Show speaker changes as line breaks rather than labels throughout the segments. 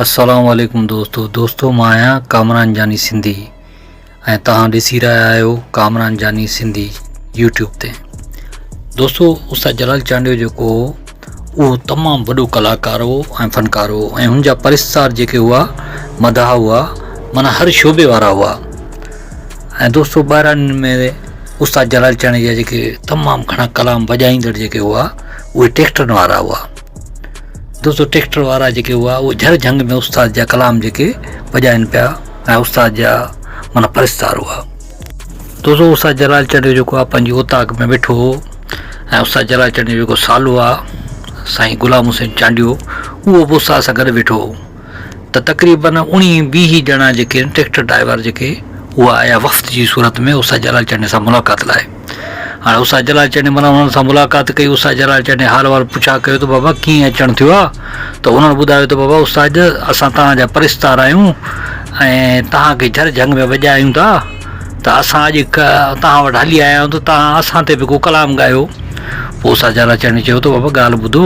अस्सलाम वालेकुम दोस्तों मां आहियां कामरान जानी सिंधी ऐं तव्हां ॾिसी रहिया आहियो कामरान जानी सिंधी यूट्यूब ते। दोस्तों उस्ताद जलाल चांडियो जेको उहो तमामु वॾो कलाकार हो ऐं फ़नकार हो ऐं हुन जा परिस्तार जेके हुआ मदाह हुआ माना हर शोबे वारा हुआ। ऐं दोस्तों ॿाहिरां में उस्ताद जलाल चांडियो जा जेके तमामु घणा कलाम वॼाईंदड़ जेके हुआ उहे ट्रैक्टरनि वारा हुआ। दोस्तों ट्रैक्टर वारा जेके हुआ वो झर झंग में उस्ताद जा कलाम जेके वॼाइनि पिया ऐं उस्ताद जा माना परिस्तार हुआ। दोस्तों उस्ताद जलाल चांडियो जेको आहे पंहिंजी ओताक में वेठो हो ऐं उस्ताद जलाल चांडियो जेको सालो आहे साईं गुलाम हुसैन चांडियो उहो बि उस्ताद सां गॾु वेठो हो। त तक़रीबन 19-20 ॼणा जेके ट्रैक्टर ड्राइवर जेके उहा आया वफ़्त जी सूरत में उस्ताद जलाल चांडियो सां मुलाक़ात लाइ। हाँ उस्ताद जलाल चांडियो माना उन्हनि सां मुलाक़ात कई। उस्ताद जलाल चांडियो हाल वाल पुछा कयो त बाबा कीअं अचणु थियो आहे त उन्हनि ॿुधायो त बाबा उस्ताद असां तव्हांजा परिस्तार आहियूं ऐं तव्हांखे झर झंग में वॼायूं था त असां अॼु तव्हां वटि हली आया आहियूं त तव्हां असां ते बि को कलाम ॻायो। पोइ उस्ताद जलाल चांडियो चयो त बाबा ॻाल्हि ॿुधो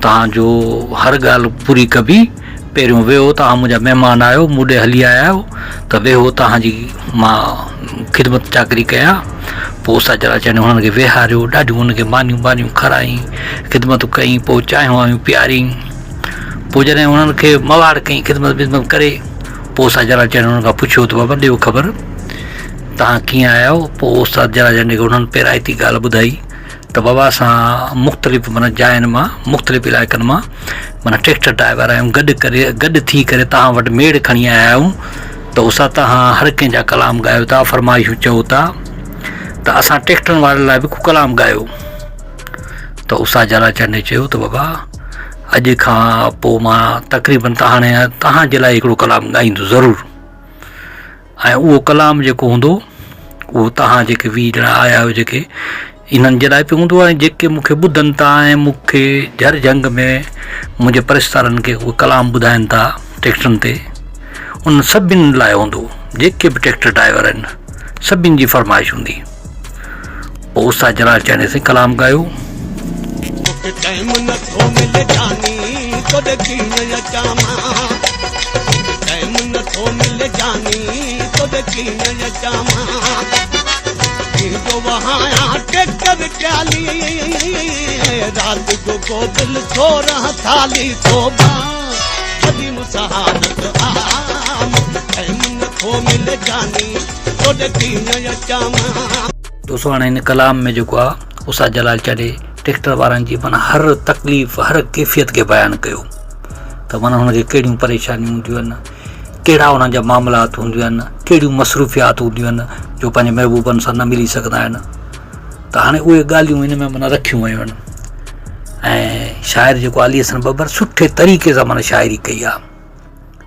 तव्हांजो हर ॻाल्हि पूरी कबी। पहिरियों वेहो तव्हां मुंहिंजा महिमान आहियो मूं ॾे हली आया आहियो त वेहो तव्हांजी मां ख़िदमत चाकरी कयां। पोइ उस्ताद जलाल चांडियो हुननि खे वेहारियो ॾाढियूं हुनखे मानियूं खाराई ख़िदमत कई। पोइ चांहियूं वायूं पियारी। पोइ जॾहिं हुननि खे मवाड़ कई ख़िदमत करे पोइ उस्ताद जलाल चांडियो हुननि खां पुछियो त बाबा ॾियो ख़बर तव्हां कीअं आया आहियो। पोइ उस्ताद जलाल चांडियो हुननि पहिराइती ॻाल्हि ॿुधाई त बाबा असां मुख़्तलिफ़ माना जाइनि मां मुख़्तलिफ़ इलाइक़नि मां माना ट्रैक्टर ड्राइवर आहियूं गॾु थी करे तव्हां वटि मेड़ खणी आया आहियूं त उस्ताद तव्हां हर कंहिंजा कलाम ॻायो था फरमाइशूं चओ था त असां ट्रैक्टरनि वारनि लाइ बि को कलाम ॻायो। त उस्ताद जलाल चांडियो चयो त बाबा अॼु खां पोइ मां तक़रीबन तव्हांजे लाइ हिकिड़ो कलाम ॻाईंदो ज़रूरु। ऐं उहो कलाम जेको हूंदो उहो तव्हां जेके 20 ॼणा आया आहियो जेके इन्हनि जे लाइ बि हूंदो ऐं जेके मूंखे ॿुधनि था ऐं मूंखे झर झंग में मुंहिंजे परिस्तारनि खे उहे कलाम ॿुधाइनि था ट्रैक्टरनि ते उन सभिनि लाइ हूंदो। जेके बि ट्रैक्टर ड्राइवर आहिनि सभिनि जी फरमाइश हूंदी। पोइ उस्ताद जलाल चांडियो से कलाम ॻायो। दोस्तों हाणे हिन कलाम में जेको आहे उस्ताद जलाल चांडियो ट्रैक्टर वारनि जी माना हर तकलीफ़ हर कैफ़ियत खे बयानु कयो त माना हुनखे कहिड़ियूं परेशानियूं हूंदियूं आहिनि कहिड़ा हुननि जा मामलात हूंदियूं आहिनि कहिड़ियूं मसरूफ़ियात हूंदियूं आहिनि जो पंहिंजे महबूबनि सां न मिली सघंदा आहिनि। त हाणे उहे ॻाल्हियूं हिन में माना रखियूं वयूं आहिनि ऐं शाइर जेको अली हसन बब्बर सुठे तरीक़े सां माना शाइरी कई आहे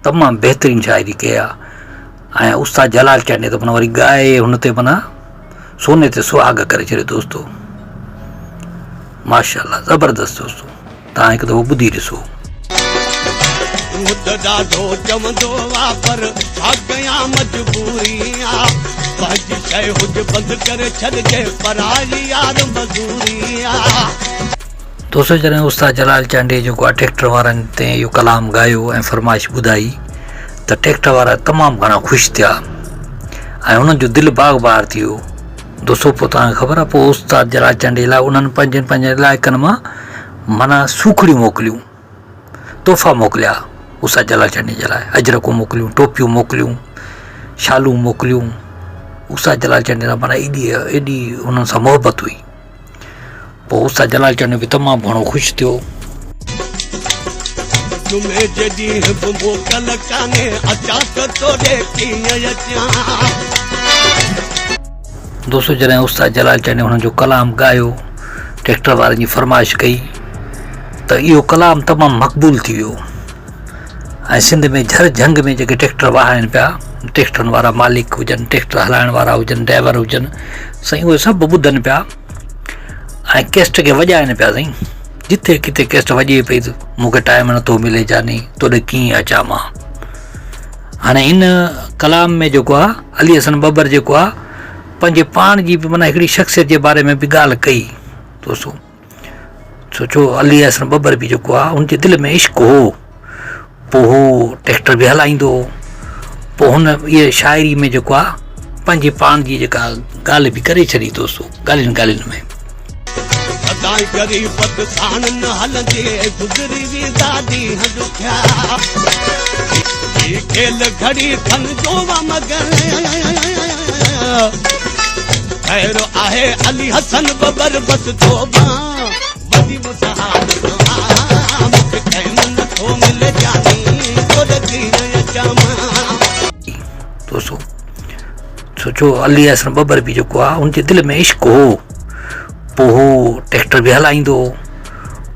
तमामु बहितरीनु शाइरी कई आहे। ऐं उस्ताद जलाल चांडियो त माना वरी ॻाए हुन ते माना सोने ते सुहाग करे छॾियो। दोस्तों माशाअल्लाह ज़बरदस्त। दोस्तों तव्हां हिकु दफ़ो ॿुधी ॾिसो। दोस्तों जॾहिं उस्ताद जलाल चांडियो जेको आहे ट्रैक्टर वारनि ते इहो कलाम ॻायो ऐं फरमाइश ॿुधाई त ट्रैक्टर वारा तमामु घणा ख़ुशि थिया ऐं हुननि जो दिलि बाग़ बार थी वियो। दोस्तों पोइ तव्हांखे ख़बर आहे पोइ उस्ताद जलाल चांडियो लाइ उन्हनि पंहिंजे इलाइक़नि मां माना सूखड़ियूं मोकिलियूं तोहफ़ा मोकिलिया उस्ताद जलाल चांडियो जे लाइ अजरकूं मोकिलियूं टोपियूं मोकिलियूं शालूं मोकिलियूं। उस्ताद जलाल चांडियो लाइ माना एॾी हुननि सां मोहबत हुई। पोइ उस्ताद जलाल चांडियो बि तमामु घणो ख़ुशि थियो। दोस्तों जॾहिं उस्ताद जलाल चांडियो हुननि जो कलाम ॻायो ट्रैक्टर वारनि जी फरमाइश कई त इहो कलाम तमामु मक़बूल थी वियो ऐं सिंध में झर झंग में जेके ट्रैक्टर वाहनि पिया ट्रैक्टरनि वारा मालिक हुजनि ट्रैक्टर हलाइण वारा हुजनि ड्राइवर हुजनि साईं उहे सभु ॿुधनि पिया ऐं कैस्ट खे वॼाइनि पिया। साईं जिथे किथे कैस्ट वॼे पई त मूंखे टाइम नथो मिले जानी तोॾे कीअं अचां मां। हाणे इन कलाम में जेको आहे अली हसन बब्बर जेको आहे पंहिंजे पाण जी बि माना हिकिड़ी शख़्सियत जे बारे में बि ॻाल्हि कई। दोस्तों सोचो अली हसन बब्बर बि जेको आहे उनजे दिलि में इश्क़ हो पोइ हू ट्रैक्टर बि हलाईंदो, पोइ हुन इहे शाइरी में जेको आहे पंहिंजे पाण जी जेका ॻाल्हि बि करे छॾी दोस्तो ॻाल्हियुनि ॻाल्हियुनि में। दोस्तो सोचो अली हसन बबर बि जेको आहे हुनजे दिलि में इश्क हो, पोइ हू ट्रैक्टर बि हलाईंदो,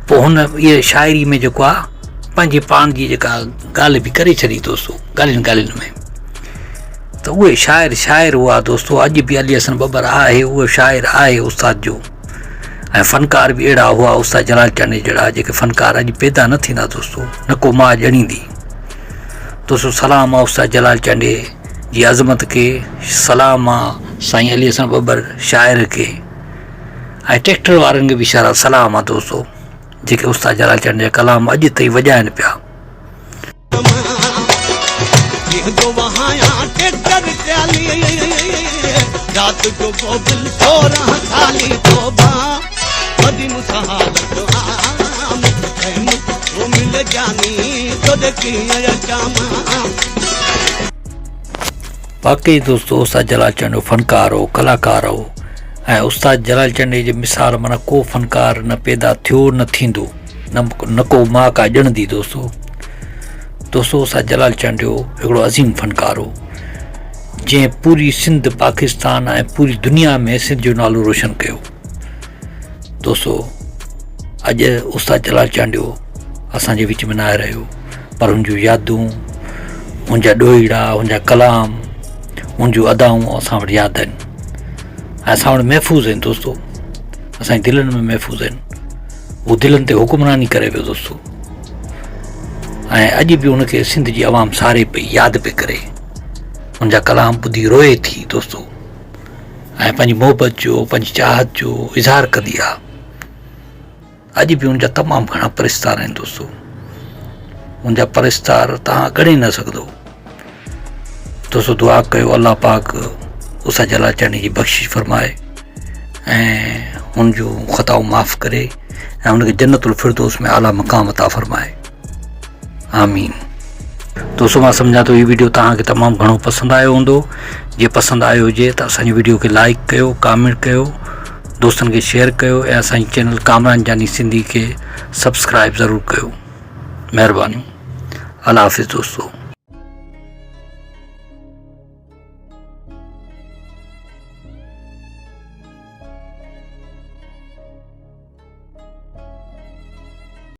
पोइ हुन इहे शाइरी में जेको आहे पंहिंजे पाण जी जेका ॻाल्हि बि करे छॾी दोस्तो ॻाल्हियुनि ॻाल्हियुनि में। त उहे शाइर हुआ दोस्तो, अॼु बि अली हसन बबर आहे, उहो शाइर आहे उस्ताद जो। ऐं फ़नकार बि अहिड़ा हुआ उस्ताद जलाल चांडे जहिड़ा जेके फ़नकार अॼु पैदा न थींदा दोस्तो, न को मां ॼणींदी। दोस्तो सलाम आहे उस्ताद जलाल चांडे जी अज़मत खे, सलाम आहे साईं अली हसन बबर शाइर खे, ऐं ट्रैक्टर वारनि खे बि सलाम आहे दोस्तो जेके उस्ताद जलाल चांडे जा कलाम अॼु ताईं वॼाइनि पिया। वाकई दोस्तो उस्ताद जलाल चांडे फ़नकार हो, कलाकार हो, ऐं उस्ताद जलाल चांडे जी मिसाल माना को फ़नकार न पैदा थियो न थींदो, न को मां का ॼणंदी दोस्तो। उस्ताद जलाल चांडे हिकिड़ो अज़ीम फ़नकार हो जंहिं पूरी सिंध पाकिस्तान ऐं पूरी दुनिया में सिंध जो नालो रोशन कयो। दोस्तो अॼु उस्ताद जलाल चांडे असांजे विच में न आहे रहियो, पर हुन जूं यादूं, हुनजा ॾोहीड़ा, हुनजा कलाम, हुन जूं अदाऊं असां वटि यादि आहिनि ऐं असां वटि महफ़ूज़ आहिनि दोस्तो, असांजी दिलनि में महफ़ूज़ आहिनि। उहो दिलनि ते हुकुमरानी करे वियो दोस्तो, ऐं अॼु बि हुनखे सिंध जी आवाम सारे पई, यादि पई करे, हुनजा कलाम ॿुधी रोए थी दोस्तो, ऐं पंहिंजी मोहबत जो, पंहिंजी चाहत जो इज़हार कंदी आहे। अॼु बि हुनजा तमामु घणा परिस्तार आहिनि दोस्तो, हुनजा परिस्तार तव्हां ॻणे न सघंदो। दोस्तो दुआ कयो अल्लाह पाक उस्ताद जलाल चांडे जी बख़्शिश फरमाए ऐं हुन जूं ख़ताऊं माफ़ करे ऐं हुनखे जन्नतुल फिरदौस में आला मक़ाम अता फरमाए, आमीन। दोस्तो मां सम्झां थो हीअ वीडियो तव्हांखे तमामु घणो पसंदि आयो हूंदो। जे पसंदि आयो हुजे त असांजी वीडियो खे लाइक कयो, कमेंट कयो, दोस्तनि खे शेयर कयो ऐं असांजी चैनल कामरान जानी सिंधी खे सब्सक्राइब ज़रूरु कयो। महिरबानी। अल्लाह हाफ़िज़ दोस्तो।